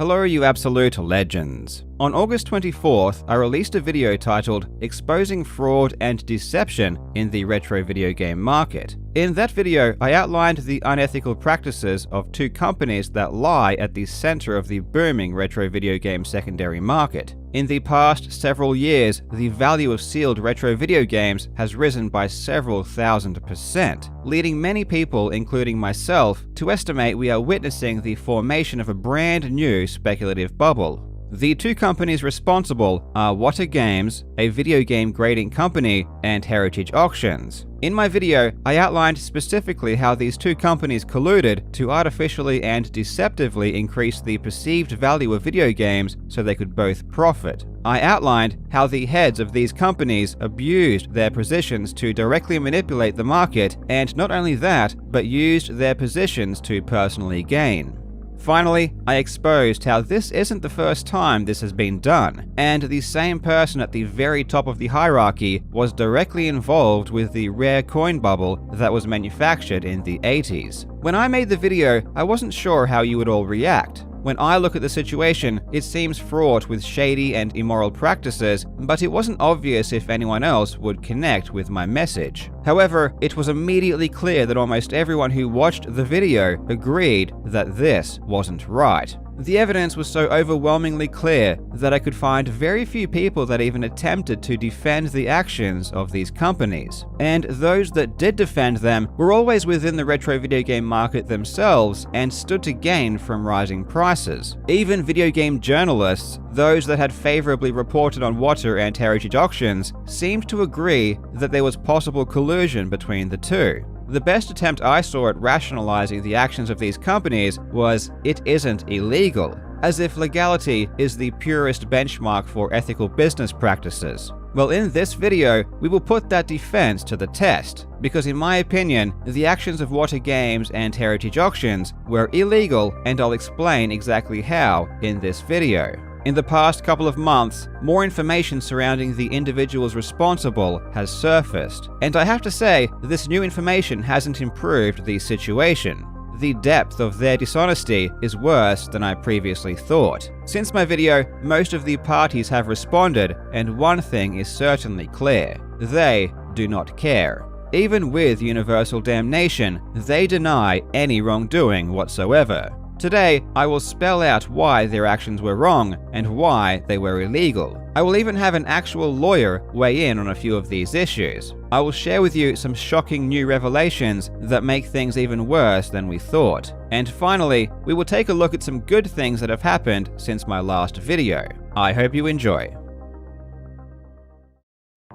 Hello you absolute legends. On August 24th, I released a video titled Exposing Fraud and Deception in the Retro Video Game Market. In that video, I outlined the unethical practices of two companies that lie at the center of the booming retro video game secondary market. In the past several years, the value of sealed retro video games has risen by several thousand%, leading many people, including myself, to estimate we are witnessing the formation of a brand new speculative bubble. The two companies responsible are Wata Games, a video game grading company, and Heritage Auctions. In my video, I outlined specifically how these two companies colluded to artificially and deceptively increase the perceived value of video games so they could both profit. I outlined how the heads of these companies abused their positions to directly manipulate the market, and not only that, but used their positions to personally gain. Finally, I exposed how this isn't the first time this has been done, and the same person at the very top of the hierarchy was directly involved with the rare coin bubble that was manufactured in the 80s. When I made the video, I wasn't sure how you would all react. When I look at the situation, it seems fraught with shady and immoral practices, but it wasn't obvious if anyone else would connect with my message. However, it was immediately clear that almost everyone who watched the video agreed that this wasn't right. The evidence was so overwhelmingly clear that I could find very few people that even attempted to defend the actions of these companies. And those that did defend them were always within the retro video game market themselves and stood to gain from rising prices. Even video game journalists, those that had favorably reported on Wata and Heritage Auctions, seemed to agree that there was possible collusion between the two. The best attempt I saw at rationalizing the actions of these companies was, it isn't illegal, as if legality is the purest benchmark for ethical business practices. Well, in this video, we will put that defense to the test, because in my opinion, the actions of Wata Games and Heritage Auctions were illegal, and I'll explain exactly how in this video. In the past couple of months, more information surrounding the individuals responsible has surfaced, and I have to say, this new information hasn't improved the situation. The depth of their dishonesty is worse than I previously thought. Since my video, most of the parties have responded, and one thing is certainly clear: they do not care. Even with universal damnation, they deny any wrongdoing whatsoever. Today, I will spell out why their actions were wrong and why they were illegal. I will even have an actual lawyer weigh in on a few of these issues. I will share with you some shocking new revelations that make things even worse than we thought. And finally, we will take a look at some good things that have happened since my last video. I hope you enjoy.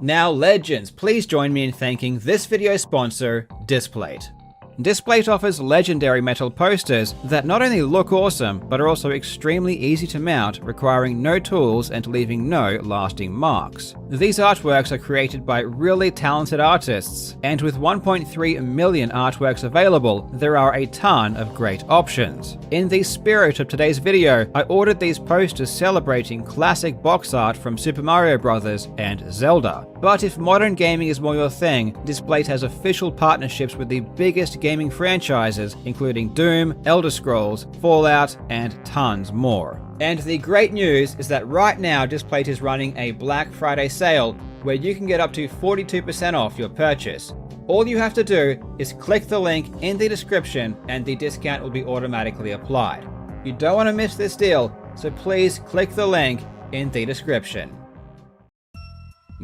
Now legends, please join me in thanking this video sponsor, Displate. Displate offers legendary metal posters that not only look awesome, but are also extremely easy to mount, requiring no tools and leaving no lasting marks. These artworks are created by really talented artists, and with 1.3 million artworks available, there are a ton of great options. In the spirit of today's video, I ordered these posters celebrating classic box art from Super Mario Bros. And Zelda. But if modern gaming is more your thing, Displate has official partnerships with the biggest gaming franchises, including Doom, Elder Scrolls, Fallout, and tons more. And the great news is that right now Displate is running a Black Friday sale where you can get up to 42% off your purchase. All you have to do is click the link in the description and the discount will be automatically applied. You don't want to miss this deal, so please click the link in the description.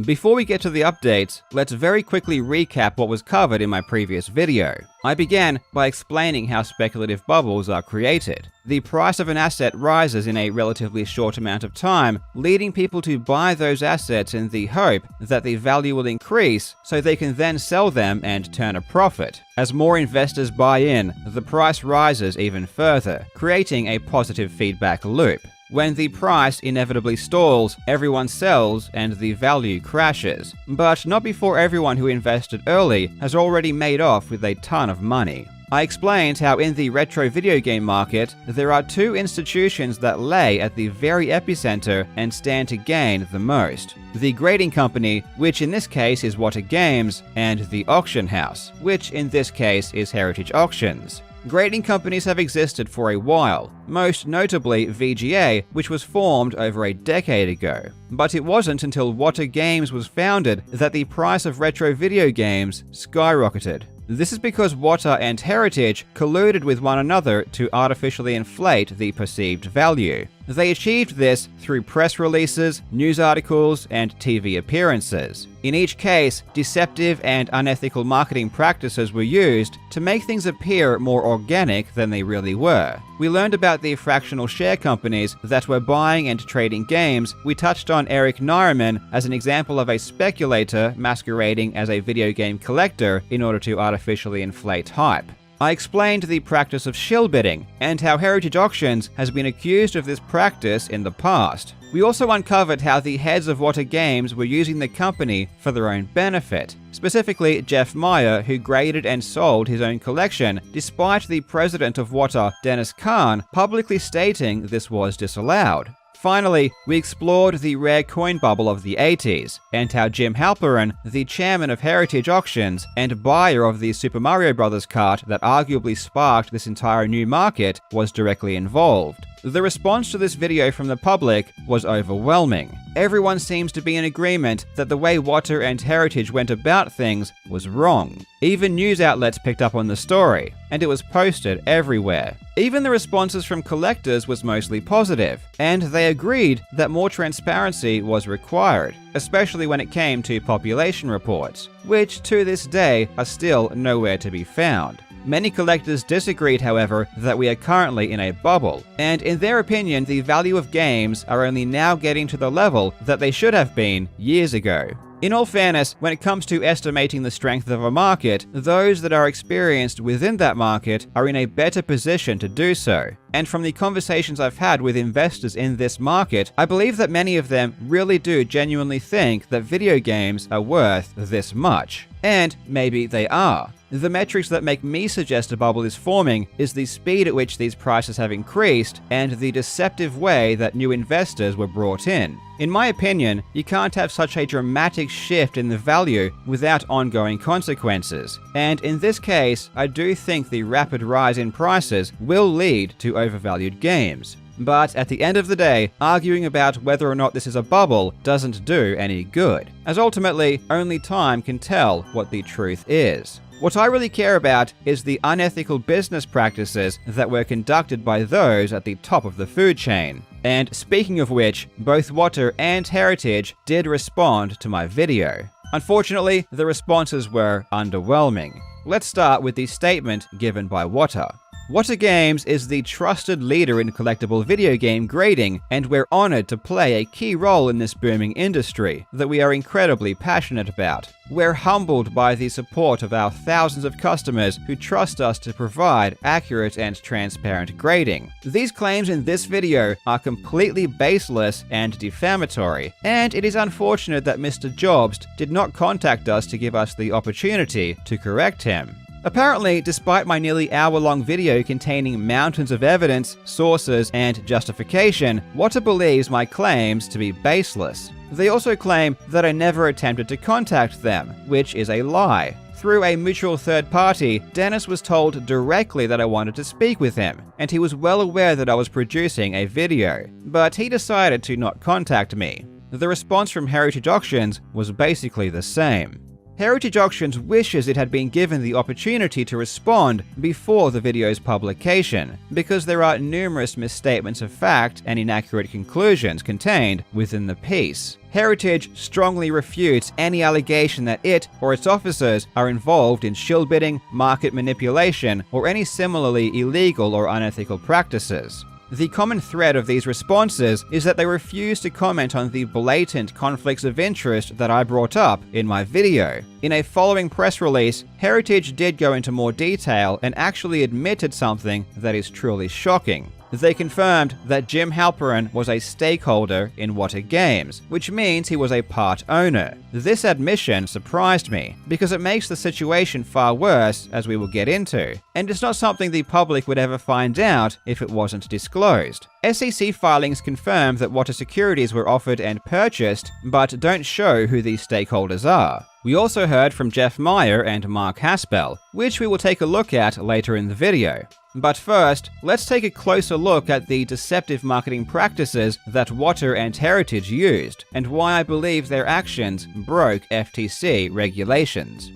Before we get to the updates, let's very quickly recap what was covered in my previous video. I began by explaining how speculative bubbles are created. The price of an asset rises in a relatively short amount of time, leading people to buy those assets in the hope that the value will increase so they can then sell them and turn a profit. As more investors buy in, the price rises even further, creating a positive feedback loop. When the price inevitably stalls, everyone sells and the value crashes. But not before everyone who invested early has already made off with a ton of money. I explained how in the retro video game market, there are two institutions that lay at the very epicenter and stand to gain the most. The grading company, which in this case is Wata Games, and the auction house, which in this case is Heritage Auctions. Grading companies have existed for a while, most notably VGA, which was formed over a decade ago. But it wasn't until Wata Games was founded that the price of retro video games skyrocketed. This is because Wata and Heritage colluded with one another to artificially inflate the perceived value. They achieved this through press releases, news articles, and TV appearances. In each case, deceptive and unethical marketing practices were used to make things appear more organic than they really were. We learned about the fractional share companies that were buying and trading games. We touched on Eric Nyerman as an example of a speculator masquerading as a video game collector in order to artificially inflate hype. I explained the practice of shill bidding and how Heritage Auctions has been accused of this practice in the past. We also uncovered how the heads of Wata Games were using the company for their own benefit, specifically Jeff Meyer, who graded and sold his own collection, despite the president of Wata, Dennis Kahn, publicly stating this was disallowed. Finally, we explored the rare coin bubble of the 80s, and how Jim Halperin, the chairman of Heritage Auctions and buyer of the Super Mario Bros. Cart that arguably sparked this entire new market, was directly involved. The response to this video from the public was overwhelming. Everyone seems to be in agreement that the way Wata and Heritage went about things was wrong. Even news outlets picked up on the story, and it was posted everywhere. Even the responses from collectors was mostly positive, and they agreed that more transparency was required, especially when it came to population reports, which to this day are still nowhere to be found. Many collectors disagreed, however, that we are currently in a bubble, and in their opinion, the value of games are only now getting to the level that they should have been years ago. In all fairness, when it comes to estimating the strength of a market, those that are experienced within that market are in a better position to do so. And from the conversations I've had with investors in this market, I believe that many of them really do genuinely think that video games are worth this much. And maybe they are. The metrics that make me suggest a bubble is forming is the speed at which these prices have increased and the deceptive way that new investors were brought in. In my opinion, you can't have such a dramatic shift in the value without ongoing consequences. And in this case, I do think the rapid rise in prices will lead to overvalued games. But at the end of the day, arguing about whether or not this is a bubble doesn't do any good, as ultimately only time can tell what the truth is. What I really care about is the unethical business practices that were conducted by those at the top of the food chain. And speaking of which, both Wata and Heritage did respond to my video. Unfortunately, the responses were underwhelming. Let's start with the statement given by Wata. Wata Games is the trusted leader in collectible video game grading, and we're honored to play a key role in this booming industry that we are incredibly passionate about. We're humbled by the support of our thousands of customers who trust us to provide accurate and transparent grading. These claims in this video are completely baseless and defamatory, and it is unfortunate that Mr. Jobst did not contact us to give us the opportunity to correct him. Apparently, despite my nearly hour-long video containing mountains of evidence, sources, and justification, Wata believes my claims to be baseless. They also claim that I never attempted to contact them, which is a lie. Through a mutual third party, Dennis was told directly that I wanted to speak with him, and he was well aware that I was producing a video, but he decided to not contact me. The response from Heritage Auctions was basically the same. Heritage Auctions wishes it had been given the opportunity to respond before the video's publication, because there are numerous misstatements of fact and inaccurate conclusions contained within the piece. Heritage strongly refutes any allegation that it or its officers are involved in shill bidding, market manipulation, or any similarly illegal or unethical practices. The common thread of these responses is that they refuse to comment on the blatant conflicts of interest that I brought up in my video. In a following press release, Heritage did go into more detail and actually admitted something that is truly shocking. They confirmed that Jim Halperin was a stakeholder in Wata Games, which means he was a part owner. This admission surprised me, because it makes the situation far worse, as we will get into, and it's not something the public would ever find out if it wasn't disclosed. SEC filings confirm that Wata securities were offered and purchased, but don't show who these stakeholders are. We also heard from Jeff Meyer and Mark Haspel, which we will take a look at later in the video. But first, let's take a closer look at the deceptive marketing practices that Wata and Heritage used, and why I believe their actions broke FTC regulations.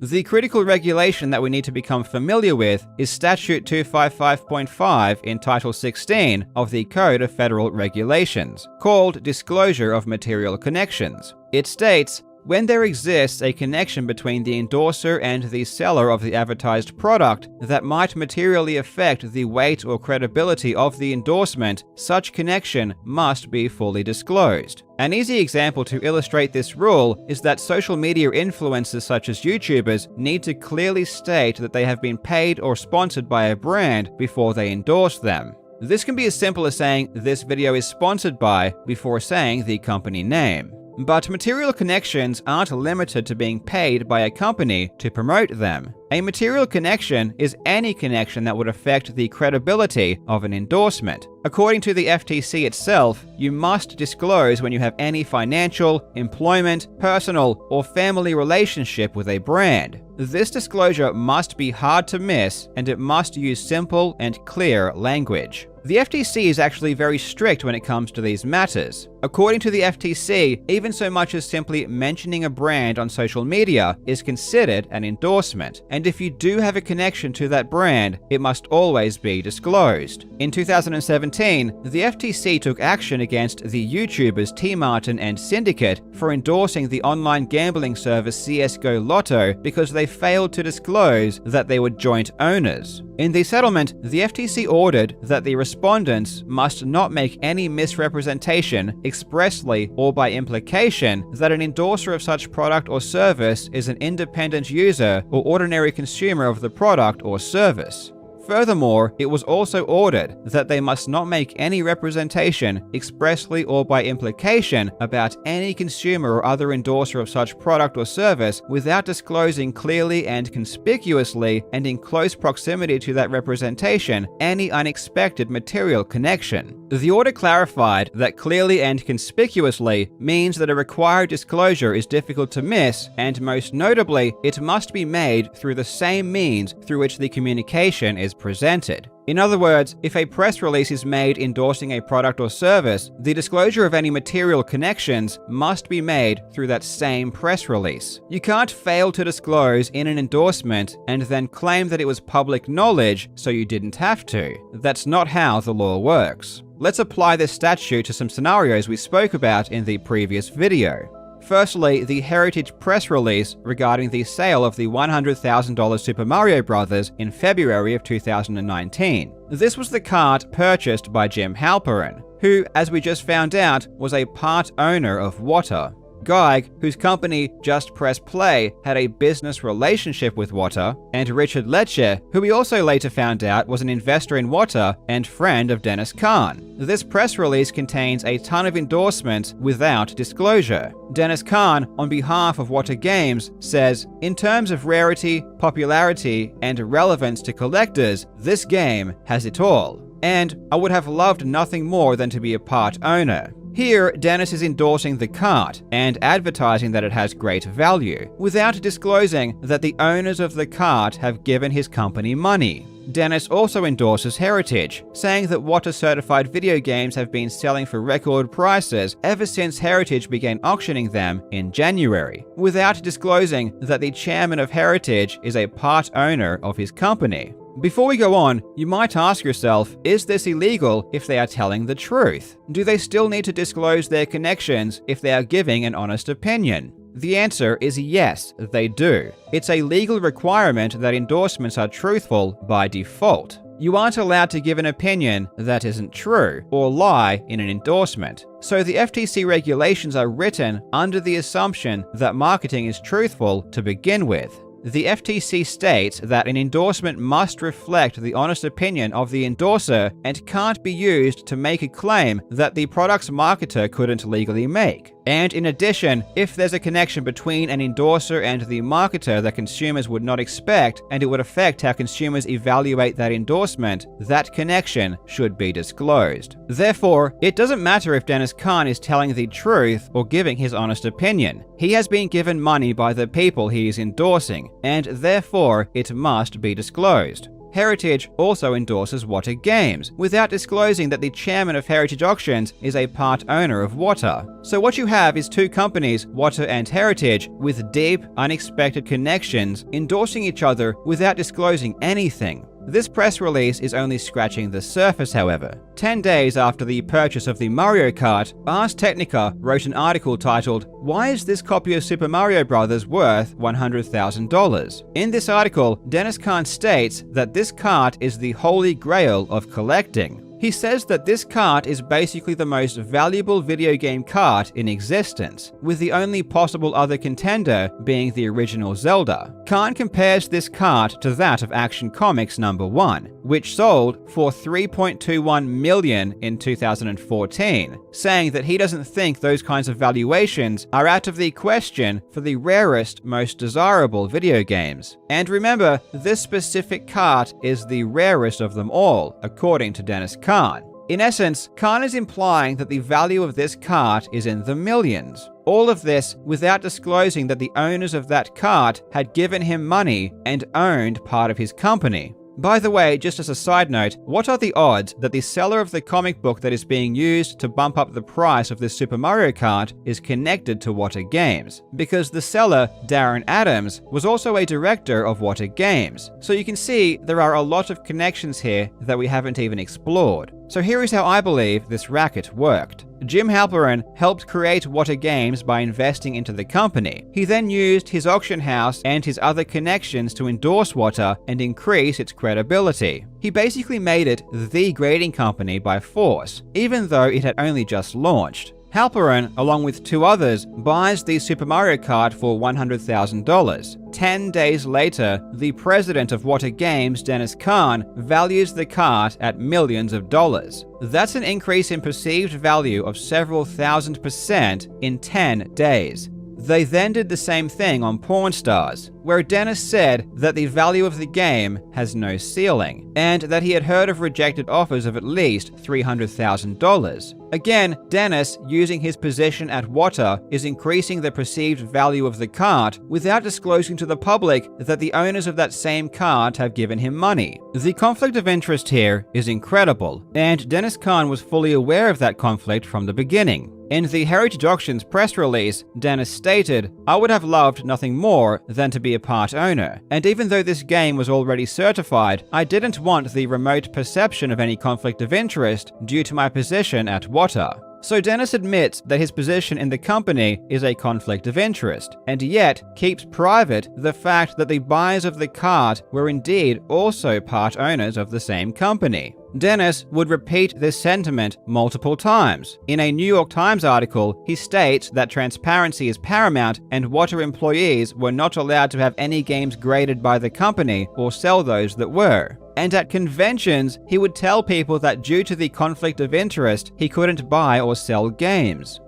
The critical regulation that we need to become familiar with is Statute 255.5 in Title 16 of the Code of Federal Regulations, called Disclosure of Material Connections. It states, when there exists a connection between the endorser and the seller of the advertised product that might materially affect the weight or credibility of the endorsement, such connection must be fully disclosed. An easy example to illustrate this rule is that social media influencers such as YouTubers need to clearly state that they have been paid or sponsored by a brand before they endorse them. This can be as simple as saying this video is sponsored by before saying the company name. But material connections aren't limited to being paid by a company to promote them. A material connection is any connection that would affect the credibility of an endorsement. According to the FTC itself, you must disclose when you have any financial, employment, personal, or family relationship with a brand. This disclosure must be hard to miss, and it must use simple and clear language. The FTC is actually very strict when it comes to these matters. According to the FTC, even so much as simply mentioning a brand on social media is considered an endorsement, and if you do have a connection to that brand, it must always be disclosed. In 2017, the FTC took action against the YouTubers T. Martin and Syndicate for endorsing the online gambling service CSGO Lotto because they failed to disclose that they were joint owners. In the settlement, the FTC ordered that the respondents must not make any misrepresentation, expressly or by implication, that an endorser of such product or service is an independent user or ordinary consumer of the product or service. Furthermore, it was also ordered that they must not make any representation, expressly or by implication, about any consumer or other endorser of such product or service without disclosing clearly and conspicuously and in close proximity to that representation any unexpected material connection. The order clarified that clearly and conspicuously means that a required disclosure is difficult to miss, and most notably, it must be made through the same means through which the communication is presented. In other words, if a press release is made endorsing a product or service, the disclosure of any material connections must be made through that same press release. You can't fail to disclose in an endorsement and then claim that it was public knowledge so you didn't have to. That's not how the law works. Let's apply this statute to some scenarios we spoke about in the previous video. Firstly, the Heritage press release regarding the sale of the $100,000 Super Mario Bros. In February of 2019. This was the cart purchased by Jim Halperin, who, as we just found out, was a part owner of Wata. Geig, whose company Just Press Play had a business relationship with Wata, and Richard Lecce, who we also later found out was an investor in Wata and friend of Dennis Kahn. This press release contains a ton of endorsements without disclosure. Dennis Kahn, on behalf of Wata Games, says, "In terms of rarity, popularity, and relevance to collectors, this game has it all. And I would have loved nothing more than to be a part owner." Here, Dennis is endorsing the cart and advertising that it has great value, without disclosing that the owners of the cart have given his company money. Dennis also endorses Heritage, saying that Wata certified video games have been selling for record prices ever since Heritage began auctioning them in January, without disclosing that the chairman of Heritage is a part owner of his company. Before we go on, you might ask yourself, is this illegal if they are telling the truth? Do they still need to disclose their connections if they are giving an honest opinion? The answer is yes, they do. It's a legal requirement that endorsements are truthful by default. You aren't allowed to give an opinion that isn't true or lie in an endorsement. So the FTC regulations are written under the assumption that marketing is truthful to begin with. The FTC states that an endorsement must reflect the honest opinion of the endorser and can't be used to make a claim that the product's marketer couldn't legally make. And in addition, if there's a connection between an endorser and the marketer that consumers would not expect, and it would affect how consumers evaluate that endorsement, that connection should be disclosed. Therefore, it doesn't matter if Dennis Kahn is telling the truth or giving his honest opinion. He has been given money by the people he is endorsing, and therefore it must be disclosed. Heritage also endorses Wata Games, without disclosing that the chairman of Heritage Auctions is a part owner of Wata. So what you have is two companies, Wata and Heritage, with deep, unexpected connections, endorsing each other without disclosing anything. This press release is only scratching the surface, however. 10 days after the purchase of the Mario Kart, Ars Technica wrote an article titled, "Why is this copy of Super Mario Bros. Worth $100,000? In this article, Dennis Kahn states that this kart is the holy grail of collecting. He says that this kart is basically the most valuable video game kart in existence, with the only possible other contender being the original Zelda. Kahn compares this kart to that of Action Comics #1, which sold for $3.21 million in 2014, saying that he doesn't think those kinds of valuations are out of the question for the rarest, most desirable video games. And remember, this specific kart is the rarest of them all, according to Dennis Kahn. In essence, Kahn is implying that the value of this kart is in the millions. All of this without disclosing that the owners of that kart had given him money and owned part of his company. By the way, just as a side note, what are the odds that the seller of the comic book that is being used to bump up the price of this Super Mario Kart is connected to Wata Games? Because the seller, Darren Adams, was also a director of Wata Games. So you can see there are a lot of connections here that we haven't even explored. So here is how I believe this racket worked. Jim Halperin helped create Wata Games by investing into the company. He then used his auction house and his other connections to endorse Wata and increase its credibility. He basically made it the grading company by force, even though it had only just launched. Halperin, along with two others, buys the Super Mario Kart for $100,000. 10 days later, the president of Wata Games, Dennis Kahn, values the kart at millions of dollars. That's an increase in perceived value of several thousand% in 10 days. They then did the same thing on Pawn Stars, where Dennis said that the value of the game has no ceiling, and that he had heard of rejected offers of at least $300,000. Again, Dennis, using his position at Wata, is increasing the perceived value of the kart without disclosing to the public that the owners of that same kart have given him money. The conflict of interest here is incredible, and Dennis Kahn was fully aware of that conflict from the beginning. In the Heritage Auctions press release, Dennis stated, "I would have loved nothing more than to be a part owner, and even though this game was already certified, I didn't want the remote perception of any conflict of interest due to my position at Wata." So Dennis admits that his position in the company is a conflict of interest, and yet keeps private the fact that the buyers of the kart were indeed also part owners of the same company. Dennis would repeat this sentiment multiple times. In a New York Times article, he states that transparency is paramount and Wata employees were not allowed to have any games graded by the company or sell those that were. And at conventions, he would tell people that due to the conflict of interest, he couldn't buy or sell games.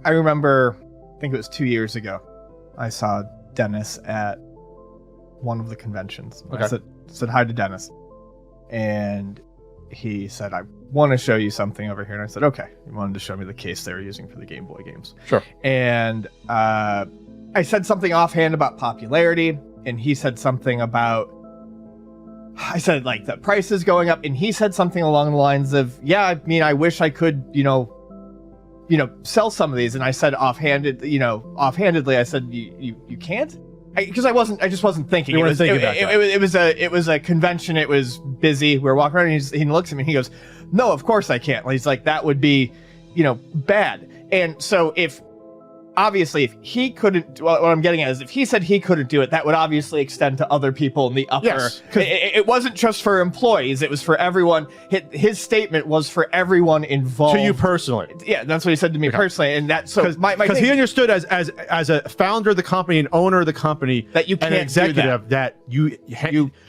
I remember, I think it was 2 years ago, I saw Dennis at one of the conventions. Okay. I said hi to Dennis, and he said, "I want to show you something over here." And I said, "Okay." He wanted to show me the case they were using for the Game Boy games. Sure. And I said something offhand about popularity, and he said something about, I said, like, the price is going up, and he said something along the lines of, "Yeah, I mean, I wish I could, sell some of these." And I said offhandedly, I said, you can't? Because I just wasn't thinking. You weren't thinking about that. It was a convention. It was busy. We were walking around, and he looks at me and he goes, "No, of course I can't." He's like, "That would be, bad." And so if obviously, if he couldn't, what I'm getting at is if he said he couldn't do it, that would obviously extend to other people in the upper. Yes, it wasn't just for employees, it was for everyone. His statement was for everyone involved. To you personally. Yeah, that's what he said to me personally. And that, so because he understood as a founder of the company and owner of the company, that you can't an executive, that you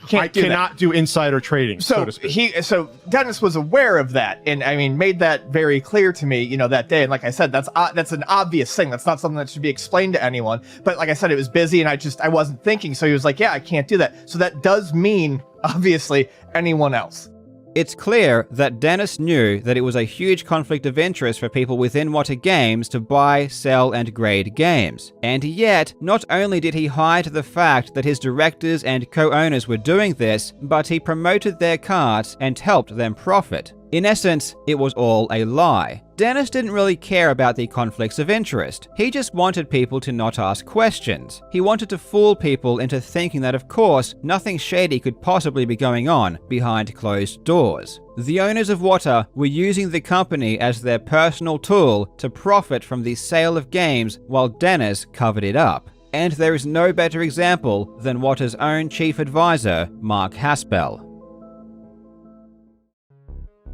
cannot do insider trading, so to speak. So Dennis was aware of that, and I mean, made that very clear to me, that day. And like I said, that's an obvious thing. That's not something that should be explained to anyone. But like I said, it was busy, and I wasn't thinking. So he was like, "Yeah, I can't do that." So that does mean, obviously, anyone else. It's clear that Dennis knew that it was a huge conflict of interest for people within Wata Games to buy, sell, and grade games. And yet, not only did he hide the fact that his directors and co-owners were doing this, but he promoted their cards and helped them profit. In essence, it was all a lie. Dennis didn't really care about the conflicts of interest. He just wanted people to not ask questions. He wanted to fool people into thinking that, of course, nothing shady could possibly be going on behind closed doors. The owners of Wata were using the company as their personal tool to profit from the sale of games while Dennis covered it up. And there is no better example than Wata's own chief advisor, Mark Haspel.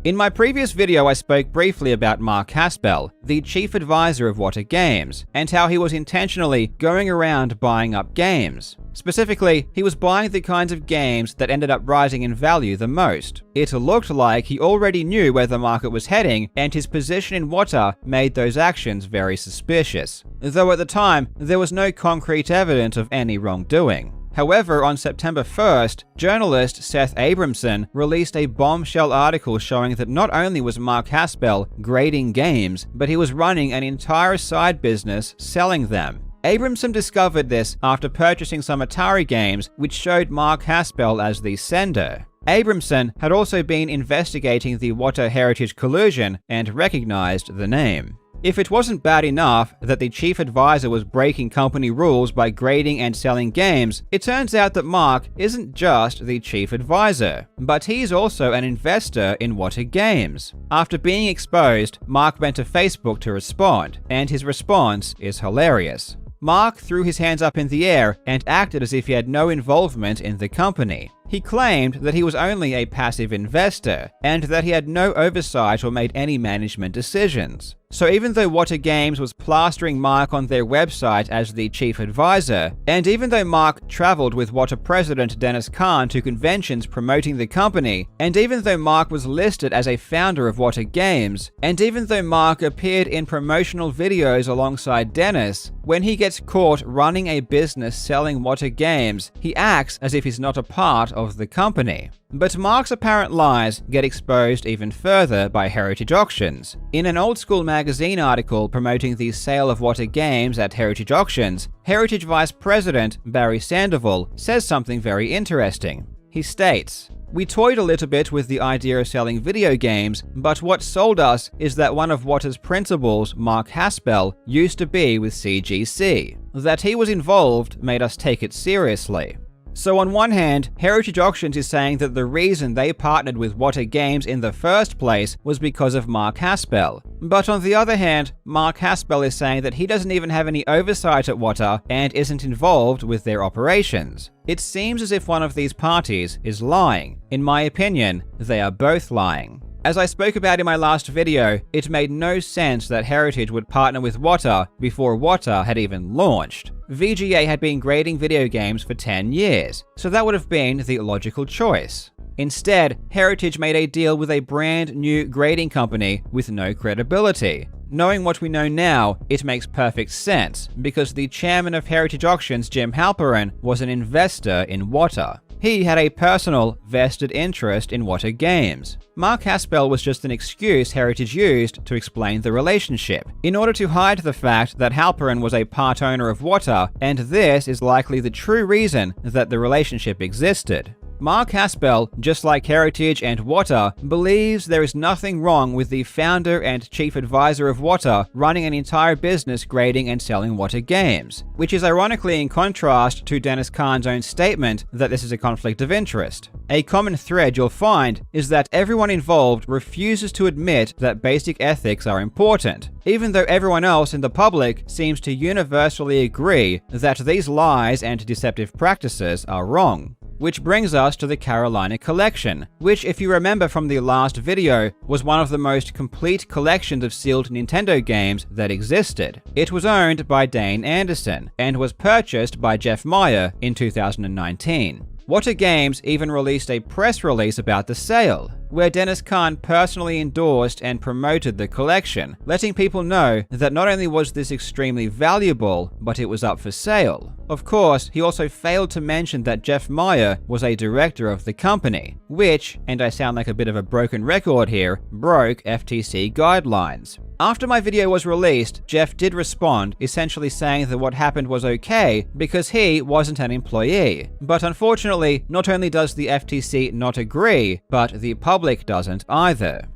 In my previous video, I spoke briefly about Mark Haspel, the chief advisor of Wata Games, and how he was intentionally going around buying up games. Specifically, he was buying the kinds of games that ended up rising in value the most. It looked like he already knew where the market was heading, and his position in Wata made those actions very suspicious. Though at the time, there was no concrete evidence of any wrongdoing. However, on September 1st, journalist Seth Abramson released a bombshell article showing that not only was Mark Haspel grading games, but he was running an entire side business selling them. Abramson discovered this after purchasing some Atari games, which showed Mark Haspel as the sender. Abramson had also been investigating the Wata heritage collusion and recognized the name. If it wasn't bad enough that the chief advisor was breaking company rules by grading and selling games, it turns out that Mark isn't just the chief advisor, but he's also an investor in Wata Games. After being exposed, Mark went to Facebook to respond, and his response is hilarious. Mark threw his hands up in the air and acted as if he had no involvement in the company. He claimed that he was only a passive investor, and that he had no oversight or made any management decisions. So even though Wata Games was plastering Mark on their website as the chief advisor, and even though Mark traveled with Wata president Dennis Kahn to conventions promoting the company, and even though Mark was listed as a founder of Wata Games, and even though Mark appeared in promotional videos alongside Dennis, when he gets caught running a business selling Wata Games, he acts as if he's not a part of the company. But Mark's apparent lies get exposed even further by Heritage Auctions. In an old school magazine article promoting the sale of Wata Games at Heritage Auctions, Heritage Vice President Barry Sandoval says something very interesting. He states, "We toyed a little bit with the idea of selling video games, but what sold us is that one of Wata's principals, Mark Haspel, used to be with CGC. That he was involved made us take it seriously." So on one hand, Heritage Auctions is saying that the reason they partnered with Wata Games in the first place was because of Mark Haspel. But on the other hand, Mark Haspel is saying that he doesn't even have any oversight at Wata and isn't involved with their operations. It seems as if one of these parties is lying. In my opinion, they are both lying. As I spoke about in my last video, it made no sense that Heritage would partner with Wata before Wata had even launched. VGA had been grading video games for 10 years, so that would have been the logical choice. Instead, Heritage made a deal with a brand new grading company with no credibility. Knowing what we know now, it makes perfect sense, because the chairman of Heritage Auctions, Jim Halperin, was an investor in Wata. He had a personal, vested interest in Wata Games. Mark Haspel was just an excuse Heritage used to explain the relationship, in order to hide the fact that Halperin was a part owner of Wata, and this is likely the true reason that the relationship existed. Mark Haspel, just like Heritage and Wata, believes there is nothing wrong with the founder and chief advisor of Wata running an entire business grading and selling Wata games, which is ironically in contrast to Dennis Khan's own statement that this is a conflict of interest. A common thread you'll find is that everyone involved refuses to admit that basic ethics are important, even though everyone else in the public seems to universally agree that these lies and deceptive practices are wrong. Which brings us to the Carolina Collection, which, if you remember from the last video, was one of the most complete collections of sealed Nintendo games that existed. It was owned by Dane Anderson, and was purchased by Jeff Meyer in 2019. Wata Games even released a press release about the sale, where Dennis Khan personally endorsed and promoted the collection, letting people know that not only was this extremely valuable, but it was up for sale. Of course, he also failed to mention that Jeff Meyer was a director of the company, which, and I sound like a bit of a broken record here, broke FTC guidelines. After my video was released, Jeff did respond, essentially saying that what happened was okay because he wasn't an employee. But unfortunately, not only does the FTC not agree, but the public doesn't either.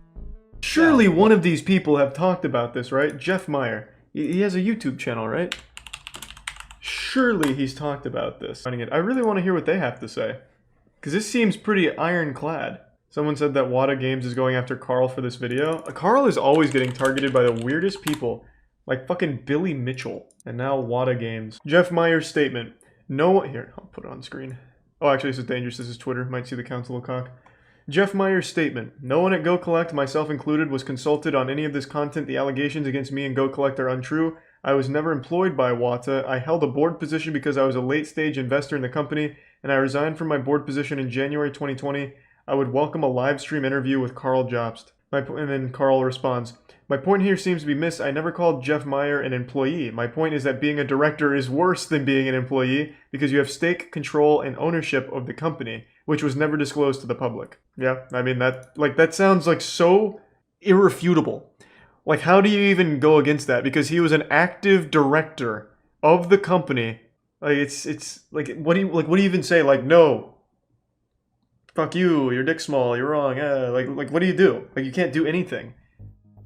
Surely one of these people have talked about this, right? Jeff Meyer. He has a YouTube channel, right? Surely he's talked about this. I really want to hear what they have to say, because this seems pretty ironclad. Someone said that Wata Games is going after Carl for this video. Carl is always getting targeted by the weirdest people, like fucking Billy Mitchell, and now Wata Games. Jeff Meyer's statement. Here, I'll put it on screen. Oh, actually, this is dangerous. This is Twitter. Might see the council will cock. Jeff Meyer's statement. No one at Go Collect, myself included, was consulted on any of this content. The allegations against me and Go Collect are untrue. I was never employed by Wata. I held a board position because I was a late-stage investor in the company, and I resigned from my board position in January 2020. I would welcome a live stream interview with Carl Jobst. And then Carl responds, my point here seems to be missed. I never called Jeff Meyer an employee. My point is that being a director is worse than being an employee because you have stake, control, and ownership of the company, which was never disclosed to the public. Yeah, I mean, that sounds like so irrefutable. Like, how do you even go against that? Because he was an active director of the company. Like, it's like, what do you even say? Like, no. Fuck you, your dick's small, you're wrong. Like, what do you do? Like, you can't do anything.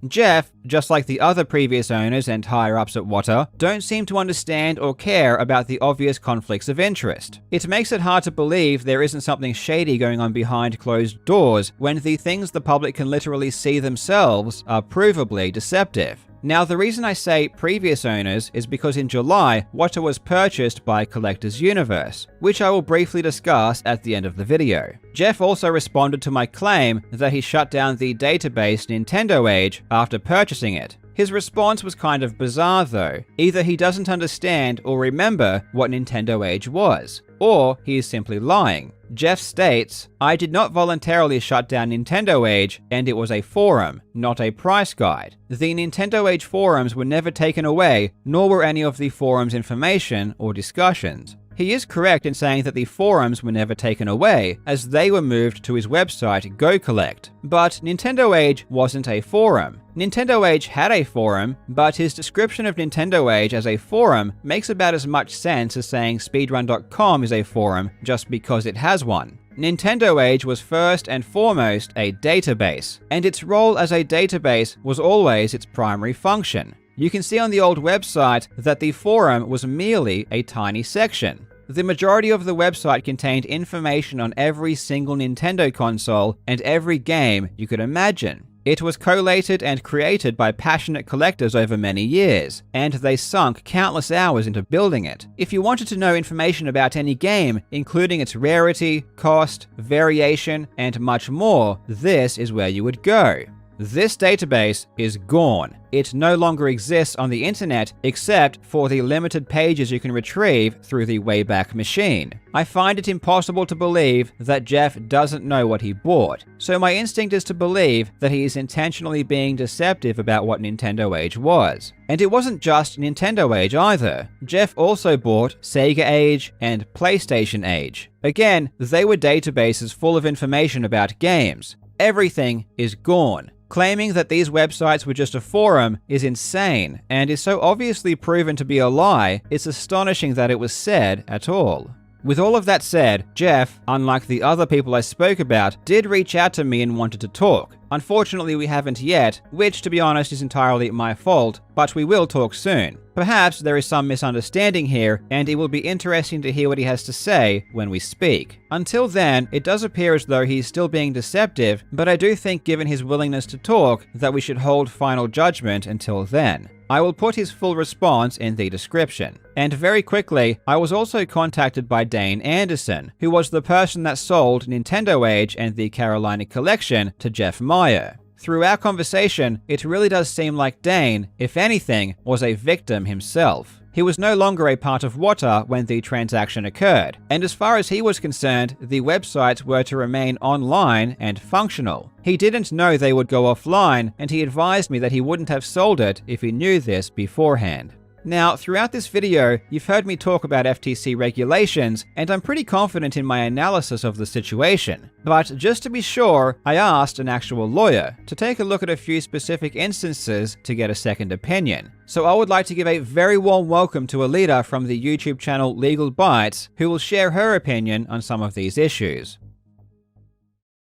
Jeff, just like the other previous owners and higher-ups at Wata, don't seem to understand or care about the obvious conflicts of interest. It makes it hard to believe there isn't something shady going on behind closed doors when the things the public can literally see themselves are provably deceptive. Now, the reason I say previous owners is because in July, Wata was purchased by Collectors Universe, which I will briefly discuss at the end of the video. Jeff also responded to my claim that he shut down the database Nintendo Age after purchasing it. His response was kind of bizarre though. Either he doesn't understand or remember what Nintendo Age was, or he is simply lying. Jeff states, I did not voluntarily shut down Nintendo Age, and it was a forum, not a price guide. The Nintendo Age forums were never taken away, nor were any of the forum's information or discussions. He is correct in saying that the forums were never taken away, as they were moved to his website Go Collect. But Nintendo Age wasn't a forum. Nintendo Age had a forum, but his description of Nintendo Age as a forum makes about as much sense as saying speedrun.com is a forum just because it has one. Nintendo Age was first and foremost a database, and its role as a database was always its primary function. You can see on the old website that the forum was merely a tiny section. The majority of the website contained information on every single Nintendo console and every game you could imagine. It was collated and created by passionate collectors over many years, and they sunk countless hours into building it. If you wanted to know information about any game, including its rarity, cost, variation, and much more, this is where you would go. This database is gone. It no longer exists on the internet except for the limited pages you can retrieve through the Wayback Machine. I find it impossible to believe that Jeff doesn't know what he bought, so my instinct is to believe that he is intentionally being deceptive about what Nintendo Age was. And it wasn't just Nintendo Age either. Jeff also bought Sega Age and PlayStation Age. Again, they were databases full of information about games. Everything is gone. Claiming that these websites were just a forum is insane, and is so obviously proven to be a lie, it's astonishing that it was said at all. With all of that said, Jeff, unlike the other people I spoke about, did reach out to me and wanted to talk. Unfortunately, we haven't yet, which to be honest is entirely my fault, but we will talk soon. Perhaps there is some misunderstanding here, and it will be interesting to hear what he has to say when we speak. Until then, it does appear as though he's still being deceptive, but I do think given his willingness to talk, that we should hold final judgment until then. I will put his full response in the description. And very quickly, I was also contacted by Dane Anderson, who was the person that sold Nintendo Age and the Carolina Collection to Jeff Meyer. Through our conversation, it really does seem like Dane, if anything, was a victim himself. He was no longer a part of Wata when the transaction occurred, and as far as he was concerned, the websites were to remain online and functional. He didn't know they would go offline, and he advised me that he wouldn't have sold it if he knew this beforehand. Now, throughout this video, you've heard me talk about FTC regulations, and I'm pretty confident in my analysis of the situation. But just to be sure, I asked an actual lawyer to take a look at a few specific instances to get a second opinion. So I would like to give a very warm welcome to Alita from the YouTube channel Legal Bytes, who will share her opinion on some of these issues.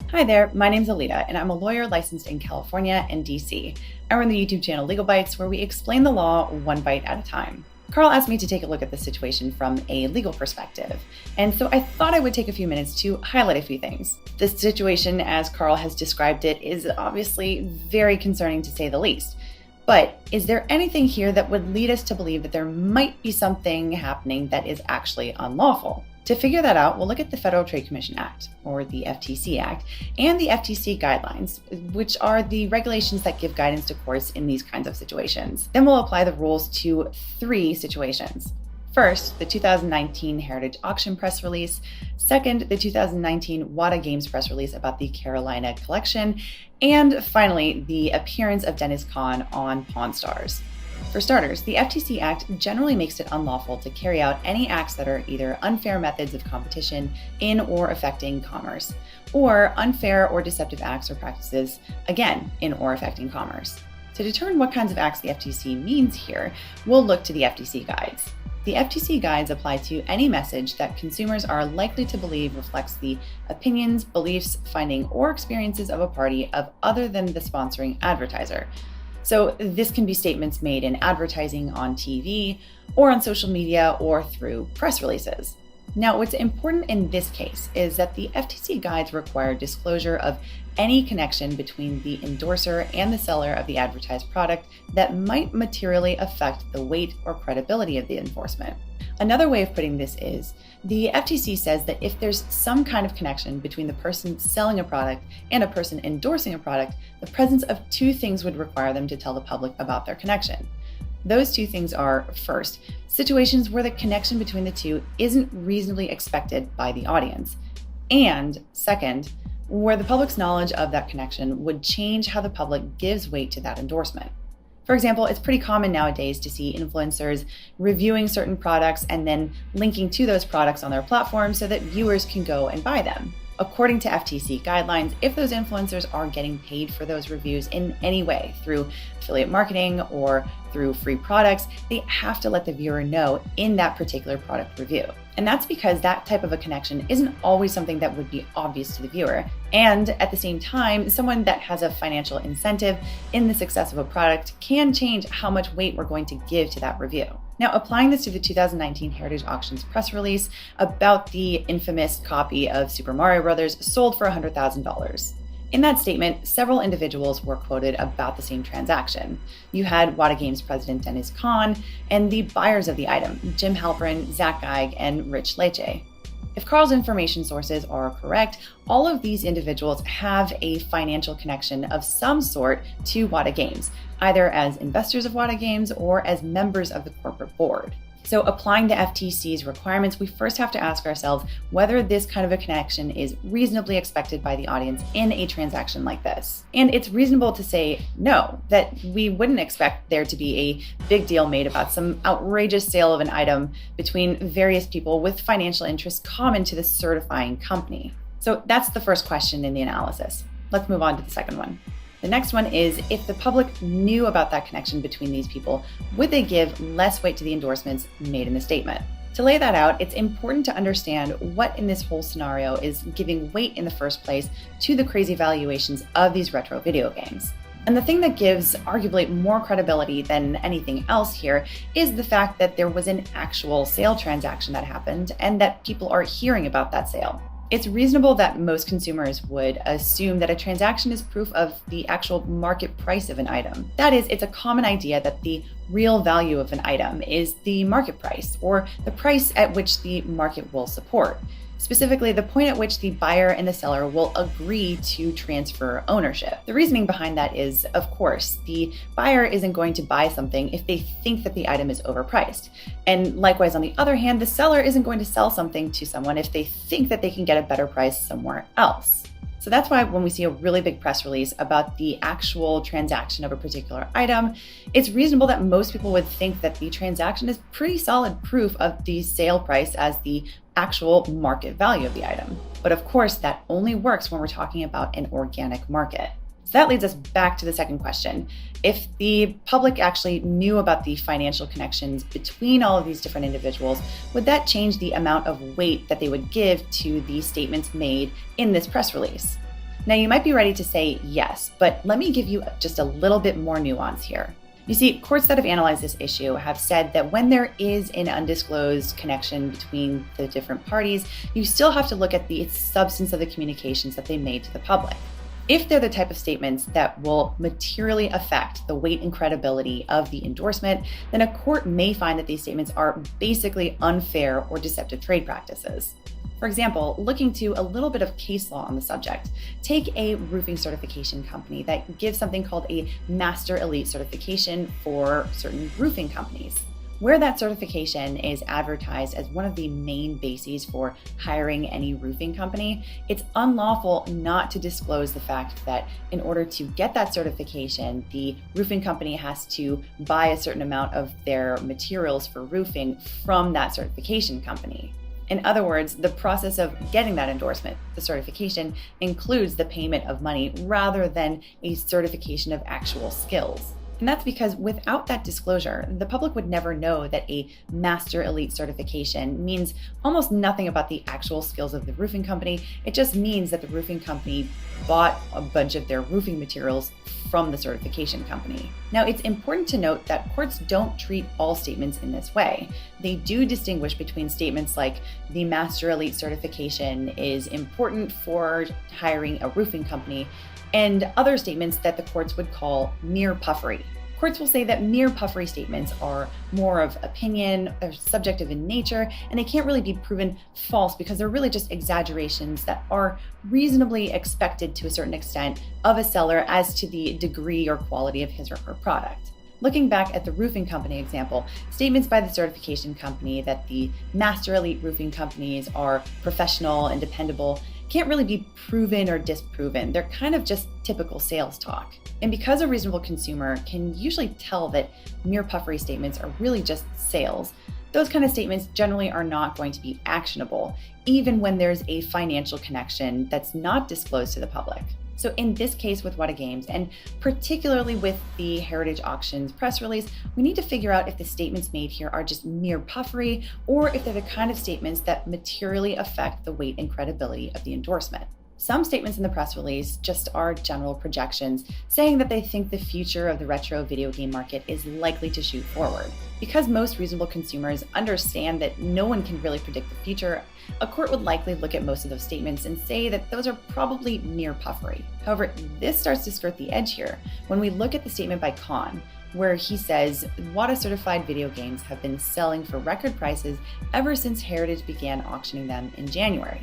Hi there, my name's Alita, and I'm a lawyer licensed in California and DC. I run the YouTube channel Legal Bytes, where we explain the law one bite at a time. Carl asked me to take a look at the situation from a legal perspective, and so I thought I would take a few minutes to highlight a few things. This situation, as Carl has described it, is obviously very concerning to say the least. But is there anything here that would lead us to believe that there might be something happening that is actually unlawful? To figure that out, we'll look at the Federal Trade Commission Act, or the FTC Act, and the FTC guidelines, which are the regulations that give guidance to courts in these kinds of situations. Then we'll apply the rules to 3 situations. First, the 2019 Heritage Auction press release. Second, the 2019 Wata Games press release about the Carolina Collection. And finally, the appearance of Dennis Kahn on Pawn Stars. For starters, the FTC Act generally makes it unlawful to carry out any acts that are either unfair methods of competition in or affecting commerce, or unfair or deceptive acts or practices, again, in or affecting commerce. To determine what kinds of acts the FTC means here, we'll look to the FTC guides. The FTC guides apply to any message that consumers are likely to believe reflects the opinions, beliefs, finding, or experiences of a party of other than the sponsoring advertiser. So this can be statements made in advertising on TV, or on social media, or through press releases. Now, what's important in this case is that the FTC guides require disclosure of any connection between the endorser and the seller of the advertised product that might materially affect the weight or credibility of the endorsement. Another way of putting this is, the FTC says that if there's some kind of connection between the person selling a product and a person endorsing a product, the presence of 2 things would require them to tell the public about their connection. Those 2 things are, first, situations where the connection between the 2 isn't reasonably expected by the audience, and second, where the public's knowledge of that connection would change how the public gives weight to that endorsement. For example, it's pretty common nowadays to see influencers reviewing certain products and then linking to those products on their platform so that viewers can go and buy them. According to FTC guidelines, if those influencers are getting paid for those reviews in any way, through affiliate marketing or through free products, they have to let the viewer know in that particular product review. And that's because that type of a connection isn't always something that would be obvious to the viewer. And at the same time, someone that has a financial incentive in the success of a product can change how much weight we're going to give to that review. Now, applying this to the 2019 Heritage Auctions press release about the infamous copy of Super Mario Bros. Sold for $100,000. In that statement, several individuals were quoted about the same transaction. You had Wata Games president Dennis Kahn and the buyers of the item, Jim Halperin, Zach Geig, and Rich Leche. If Carl's information sources are correct, all of these individuals have a financial connection of some sort to Wata Games, either as investors of Wata Games or as members of the corporate board. So applying the FTC's requirements, we first have to ask ourselves whether this kind of a connection is reasonably expected by the audience in a transaction like this. And it's reasonable to say no, that we wouldn't expect there to be a big deal made about some outrageous sale of an item between various people with financial interests common to the certifying company. So that's the first question in the analysis. Let's move on to the second one. The next one is, if the public knew about that connection between these people, would they give less weight to the endorsements made in the statement? To lay that out, it's important to understand what in this whole scenario is giving weight in the first place to the crazy valuations of these retro video games. And the thing that gives arguably more credibility than anything else here is the fact that there was an actual sale transaction that happened and that people are hearing about that sale. It's reasonable that most consumers would assume that a transaction is proof of the actual market price of an item. That is, it's a common idea that the real value of an item is the market price, or the price at which the market will support. Specifically, the point at which the buyer and the seller will agree to transfer ownership. The reasoning behind that is, of course, the buyer isn't going to buy something if they think that the item is overpriced. And likewise, on the other hand, the seller isn't going to sell something to someone if they think that they can get a better price somewhere else. So that's why when we see a really big press release about the actual transaction of a particular item, it's reasonable that most people would think that the transaction is pretty solid proof of the sale price as the actual market value of the item. But of course, that only works when we're talking about an organic market. So that leads us back to the second question. If the public actually knew about the financial connections between all of these different individuals, would that change the amount of weight that they would give to the statements made in this press release? Now, you might be ready to say yes, but let me give you just a little bit more nuance here. You see, courts that have analyzed this issue have said that when there is an undisclosed connection between the different parties, you still have to look at the substance of the communications that they made to the public. If they're the type of statements that will materially affect the weight and credibility of the endorsement, then a court may find that these statements are basically unfair or deceptive trade practices. For example, looking to a little bit of case law on the subject, take a roofing certification company that gives something called a Master Elite certification for certain roofing companies. Where that certification is advertised as one of the main bases for hiring any roofing company, it's unlawful not to disclose the fact that in order to get that certification, the roofing company has to buy a certain amount of their materials for roofing from that certification company. In other words, the process of getting that endorsement, the certification, includes the payment of money rather than a certification of actual skills. And that's because without that disclosure, the public would never know that a Master Elite certification means almost nothing about the actual skills of the roofing company. It just means that the roofing company bought a bunch of their roofing materials from the certification company. Now, it's important to note that courts don't treat all statements in this way. They do distinguish between statements like the Master Elite certification is important for hiring a roofing company and other statements that the courts would call mere puffery. Courts will say that mere puffery statements are more of opinion, they're subjective in nature, and they can't really be proven false because they're really just exaggerations that are reasonably expected to a certain extent of a seller as to the degree or quality of his or her product. Looking back at the roofing company example, statements by the certification company that the Master Elite roofing companies are professional and dependable can't really be proven or disproven. They're kind of just typical sales talk. And because a reasonable consumer can usually tell that mere puffery statements are really just sales, those kind of statements generally are not going to be actionable, even when there's a financial connection that's not disclosed to the public. So in this case with Wata Games, and particularly with the Heritage Auctions press release, we need to figure out if the statements made here are just mere puffery or if they're the kind of statements that materially affect the weight and credibility of the endorsement. Some statements in the press release just are general projections, saying that they think the future of the retro video game market is likely to shoot forward. Because most reasonable consumers understand that no one can really predict the future, a court would likely look at most of those statements and say that those are probably mere puffery. However, this starts to skirt the edge here when we look at the statement by Khan, where he says Wata certified video games have been selling for record prices ever since Heritage began auctioning them in January.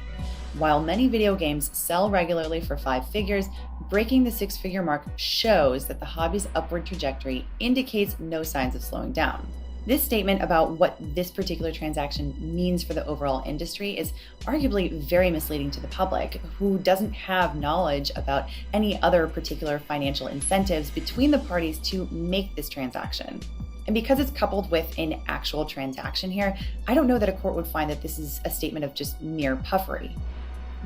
While many video games sell regularly for 5 figures, breaking the 6-figure mark shows that the hobby's upward trajectory indicates no signs of slowing down. This statement about what this particular transaction means for the overall industry is arguably very misleading to the public, who doesn't have knowledge about any other particular financial incentives between the parties to make this transaction. And because it's coupled with an actual transaction here, I don't know that a court would find that this is a statement of just mere puffery.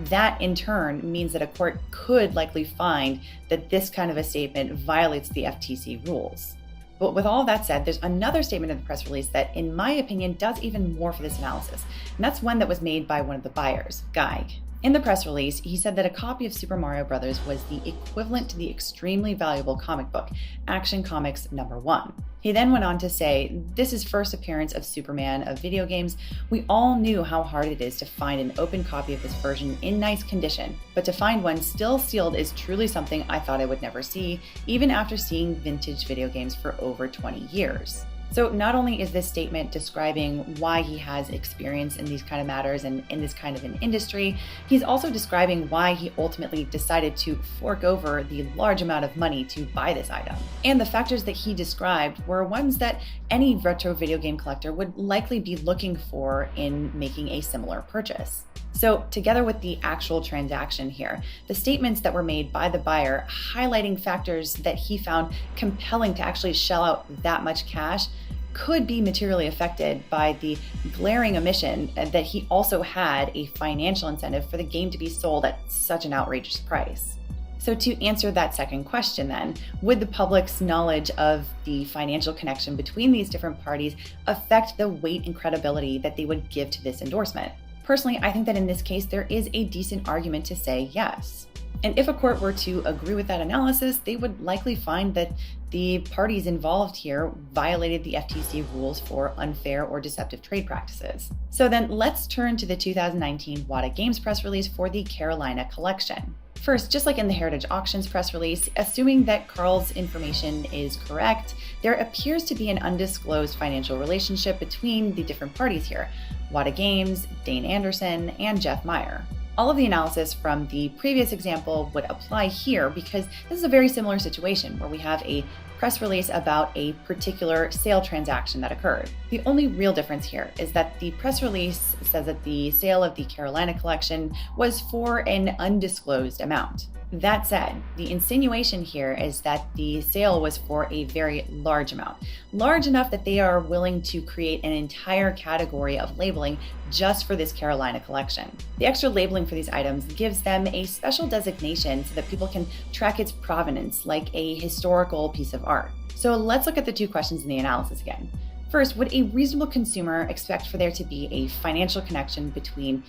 That in turn means that a court could likely find that this kind of a statement violates the FTC rules. But with all of that said, there's another statement in the press release that, in my opinion, does even more for this analysis. And that's one that was made by one of the buyers, Guy. In the press release, he said that a copy of Super Mario Bros. Was the equivalent to the extremely valuable comic book, Action Comics #1. He then went on to say, "This is first appearance of Superman of video games. We all knew how hard it is to find an open copy of this version in nice condition, but to find one still sealed is truly something I thought I would never see, even after seeing vintage video games for over 20 years. So not only is this statement describing why he has experience in these kind of matters and in this kind of an industry, he's also describing why he ultimately decided to fork over the large amount of money to buy this item. And the factors that he described were ones that any retro video game collector would likely be looking for in making a similar purchase. So together with the actual transaction here, the statements that were made by the buyer highlighting factors that he found compelling to actually shell out that much cash could be materially affected by the glaring omission that he also had a financial incentive for the game to be sold at such an outrageous price. So to answer that second question then, would the public's knowledge of the financial connection between these different parties affect the weight and credibility that they would give to this endorsement? Personally, I think that in this case, there is a decent argument to say yes. And if a court were to agree with that analysis, they would likely find that the parties involved here violated the FTC rules for unfair or deceptive trade practices. So then let's turn to the 2019 Wata Games press release for the Carolina collection. First, just like in the Heritage Auctions press release, assuming that Carl's information is correct, there appears to be an undisclosed financial relationship between the different parties here, Wata Games, Dane Anderson, and Jeff Meyer. All of the analysis from the previous example would apply here because this is a very similar situation where we have a press release about a particular sale transaction that occurred. The only real difference here is that the press release says that the sale of the Carolina collection was for an undisclosed amount. That said, the insinuation here is that the sale was for a very large amount, large enough that they are willing to create an entire category of labeling just for this Carolina collection. The extra labeling for these items gives them a special designation so that people can track its provenance like a historical piece of art. So let's look at the two questions in the analysis again. First, would a reasonable consumer expect for there to be a financial connection between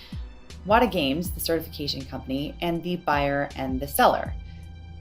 Wata Games, the certification company, and the buyer and the seller?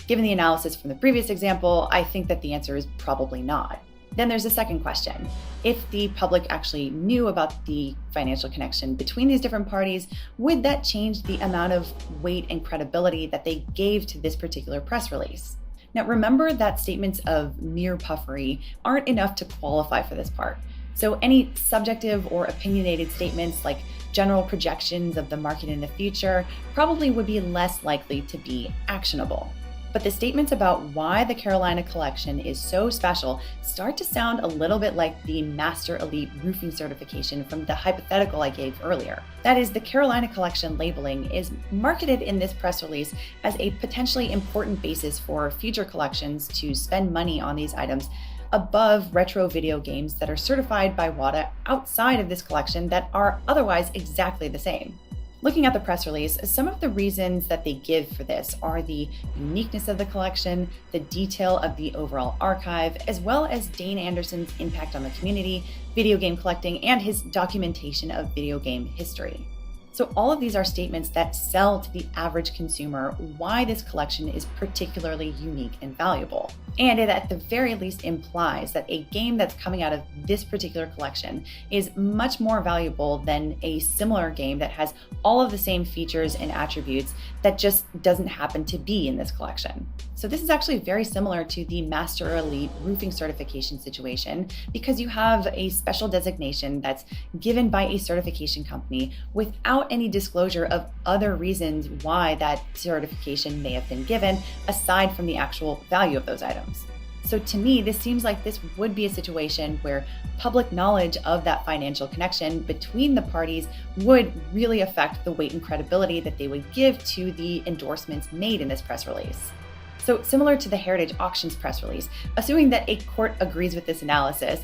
Given the analysis from the previous example, I think that the answer is probably not. Then there's a second question. If the public actually knew about the financial connection between these different parties, would that change the amount of weight and credibility that they gave to this particular press release? Now remember that statements of mere puffery aren't enough to qualify for this part. So any subjective or opinionated statements like general projections of the market in the future probably would be less likely to be actionable. But the statements about why the Carolina collection is so special start to sound a little bit like the Master Elite Roofing certification from the hypothetical I gave earlier. That is, the Carolina collection labeling is marketed in this press release as a potentially important basis for future collections to spend money on these items above retro video games that are certified by Wata outside of this collection that are otherwise exactly the same. Looking at the press release, some of the reasons that they give for this are the uniqueness of the collection, the detail of the overall archive, as well as Dane Anderson's impact on the community, video game collecting, and his documentation of video game history. So all of these are statements that sell to the average consumer why this collection is particularly unique and valuable. And it at the very least implies that a game that's coming out of this particular collection is much more valuable than a similar game that has all of the same features and attributes that just doesn't happen to be in this collection. So this is actually very similar to the Master Elite Roofing certification situation because you have a special designation that's given by a certification company without any disclosure of other reasons why that certification may have been given aside from the actual value of those items. So to me, this seems like this would be a situation where public knowledge of that financial connection between the parties would really affect the weight and credibility that they would give to the endorsements made in this press release. So similar to the Heritage Auctions press release, assuming that a court agrees with this analysis,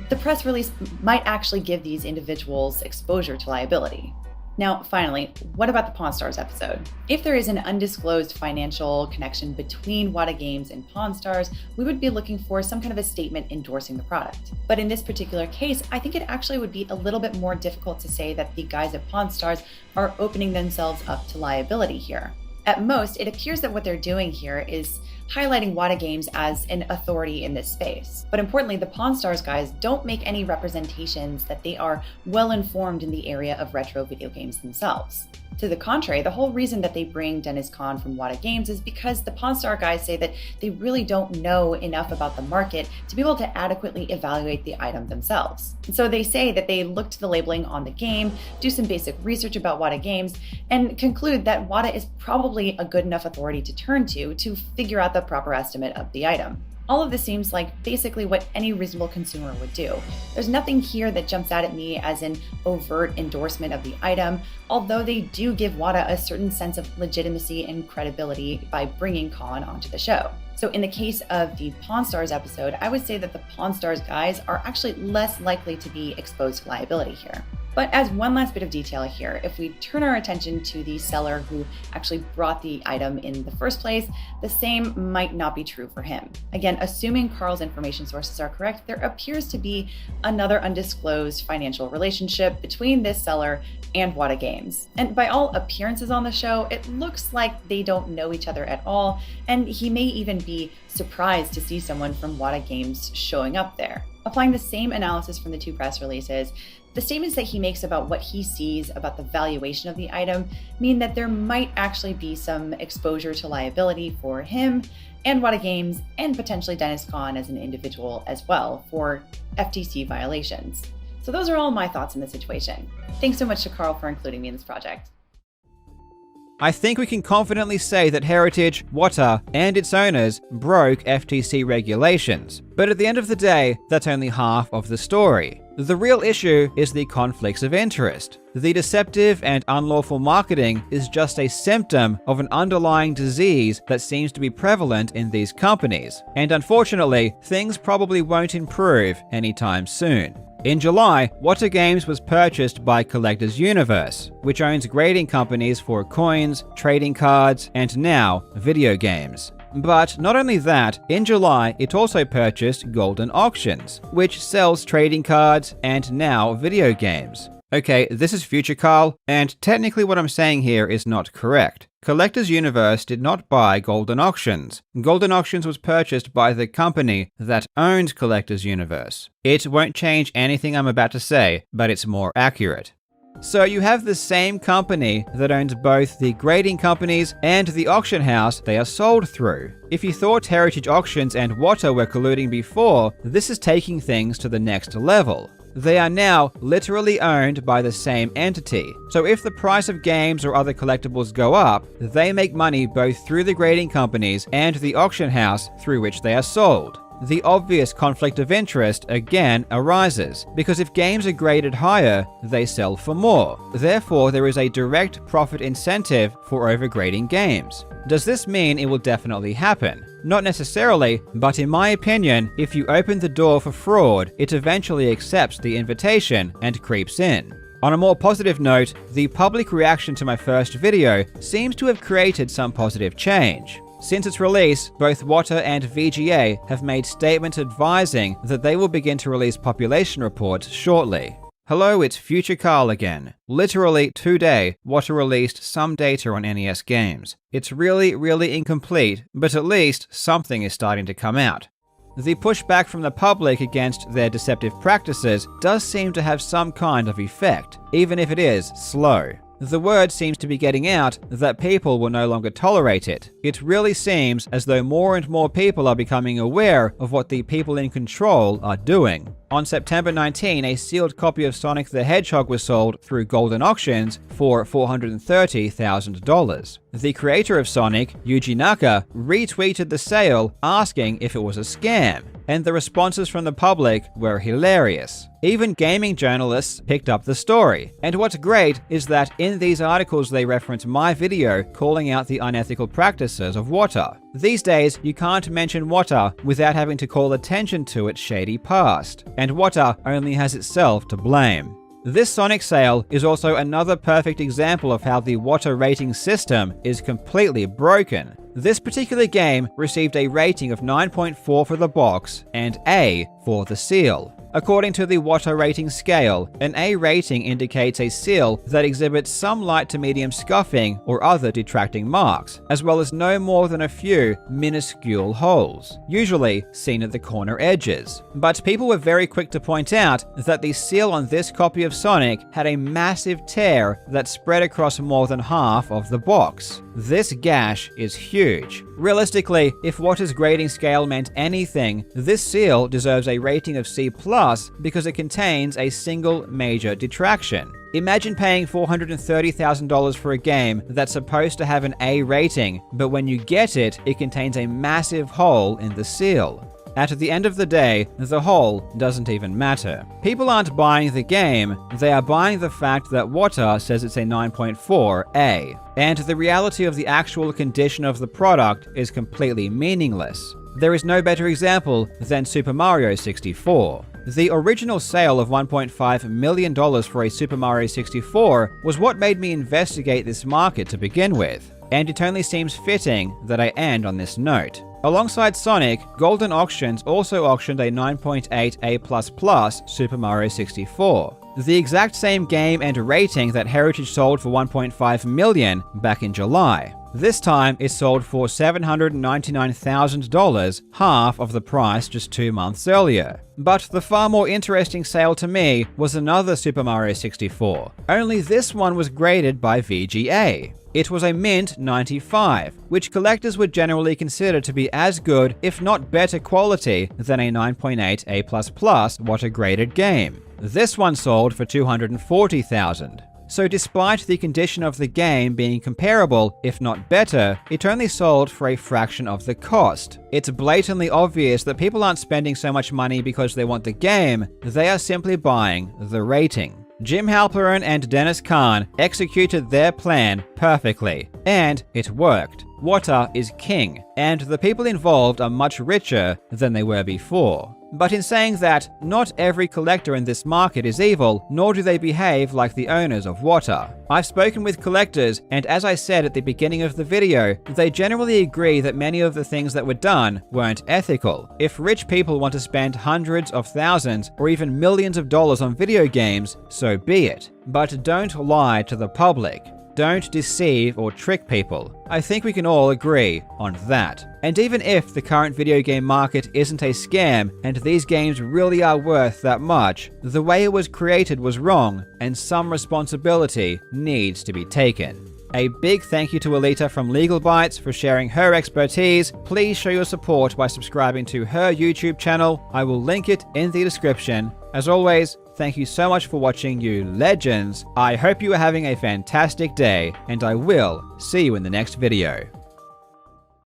the press release might actually give these individuals exposure to liability. Now, finally, what about the Pawn Stars episode? If there is an undisclosed financial connection between Wata Games and Pawn Stars, we would be looking for some kind of a statement endorsing the product. But in this particular case, I think it actually would be a little bit more difficult to say that the guys at Pawn Stars are opening themselves up to liability here. At most, it appears that what they're doing here is highlighting Wata Games as an authority in this space. But importantly, the Pawn Stars guys don't make any representations that they are well informed in the area of retro video games themselves. To the contrary, the whole reason that they bring Dennis Kahn from Wata Games is because the Pawn Star guys say that they really don't know enough about the market to be able to adequately evaluate the item themselves. And so they say that they look to the labeling on the game, do some basic research about Wata Games, and conclude that Wata is probably a good enough authority to turn to figure out the proper estimate of the item. All of this seems like basically what any reasonable consumer would do. There's nothing here that jumps out at me as an overt endorsement of the item, although they do give Wata a certain sense of legitimacy and credibility by bringing Kahn onto the show. So in the case of the Pawn Stars episode, I would say that the Pawn Stars guys are actually less likely to be exposed to liability here. But as one last bit of detail here, if we turn our attention to the seller who actually brought the item in the first place, the same might not be true for him. Again, assuming Carl's information sources are correct, there appears to be another undisclosed financial relationship between this seller and Wata Games. And by all appearances on the show, it looks like they don't know each other at all, and he may even be surprised to see someone from Wata Games showing up there. Applying the same analysis from the two press releases, the statements that he makes about what he sees about the valuation of the item mean that there might actually be some exposure to liability for him and Wata Games, and potentially Dennis Kahn as an individual as well for FTC violations. So those are all my thoughts in the situation. Thanks so much to Carl for including me in this project. I think we can confidently say that Heritage, Wata, and its owners broke FTC regulations. But at the end of the day, that's only half of the story. The real issue is the conflicts of interest. The deceptive and unlawful marketing is just a symptom of an underlying disease that seems to be prevalent in these companies. And unfortunately, things probably won't improve anytime soon. In July, Wata Games was purchased by Collectors Universe, which owns grading companies for coins, trading cards, and now video games. But not only that, in July it also purchased Golden Auctions, which sells trading cards and now video games. Okay, this is future Carl, and technically what I'm saying here is not correct. Collectors Universe did not buy Golden Auctions. Golden Auctions was purchased by the company that owned Collectors Universe. It won't change anything I'm about to say, but it's more accurate. So you have the same company that owns both the grading companies and the auction house they are sold through. If you thought Heritage Auctions and Wata were colluding before, this is taking things to the next level. They are now literally owned by the same entity. So if the price of games or other collectibles go up, they make money both through the grading companies and the auction house through which they are sold. The obvious conflict of interest again arises, because if games are graded higher, they sell for more. Therefore, there is a direct profit incentive for overgrading games. Does this mean it will definitely happen? Not necessarily, but in my opinion, if you open the door for fraud, it eventually accepts the invitation and creeps in. On a more positive note, the public reaction to my first video seems to have created some positive change. Since its release, both Wata and VGA have made statements advising that they will begin to release population reports shortly. Hello, it's Future Carl again. Literally today, Wata released some data on NES games. It's really incomplete, but at least something is starting to come out. The pushback from the public against their deceptive practices does seem to have some kind of effect, even if it is slow. The word seems to be getting out that people will no longer tolerate it. It really seems as though more and more people are becoming aware of what the people in control are doing. On September 19, a sealed copy of Sonic the Hedgehog was sold through Golden Auctions for $430,000. The creator of Sonic, Yuji Naka, retweeted the sale asking if it was a scam, and the responses from the public were hilarious. Even gaming journalists picked up the story. And what's great is that in these articles they reference my video calling out the unethical practices of Wata. These days, you can't mention Wata without having to call attention to its shady past, and Wata only has itself to blame. This Sonic sale is also another perfect example of how the Wata rating system is completely broken. This particular game received a rating of 9.4 for the box and A for the seal. According to the Wata rating scale, an A rating indicates a seal that exhibits some light to medium scuffing or other detracting marks, as well as no more than a few minuscule holes, usually seen at the corner edges. But people were very quick to point out that the seal on this copy of Sonic had a massive tear that spread across more than half of the box. This gash is huge. Realistically, if Wata's grading scale meant anything, this seal deserves a rating of C+ because it contains a single major detraction. Imagine paying $430,000 for a game that's supposed to have an A rating, but when you get it, it contains a massive hole in the seal. At the end of the day, the hole doesn't even matter. People aren't buying the game, they are buying the fact that Wata says it's a 9.4 A. And the reality of the actual condition of the product is completely meaningless. There is no better example than Super Mario 64. The original sale of $1.5 million for a Super Mario 64 was what made me investigate this market to begin with, and it only seems fitting that I end on this note. Alongside Sonic, Golden Auctions also auctioned a 9.8 A++ Super Mario 64. The exact same game and rating that Heritage sold for $1.5 million back in July. This time, it sold for $799,000, half of the price just 2 months earlier. But the far more interesting sale to me was another Super Mario 64, only this one was graded by VGA. It was a mint 95, which collectors would generally consider to be as good, if not better quality, than a 9.8 A++ Wata graded game. This one sold for $240,000. So despite the condition of the game being comparable, if not better, it only sold for a fraction of the cost. It's blatantly obvious that people aren't spending so much money because they want the game, they are simply buying the rating. Jim Halperin and Dennis Kahn executed their plan perfectly, and it worked. Wata is king, and the people involved are much richer than they were before. But in saying that, not every collector in this market is evil, nor do they behave like the owners of Wata. I've spoken with collectors, and as I said at the beginning of the video, they generally agree that many of the things that were done weren't ethical. If rich people want to spend hundreds of thousands or even millions of dollars on video games, so be it. But don't lie to the public. Don't deceive or trick people. I think we can all agree on that. And even if the current video game market isn't a scam and these games really are worth that much, the way it was created was wrong and some responsibility needs to be taken. A big thank you to Alita from Legal Bytes for sharing her expertise. Please show your support by subscribing to her YouTube channel. I will link it in the description. As always, thank you so much for watching, you legends. I hope you are having a fantastic day, and I will see you in the next video.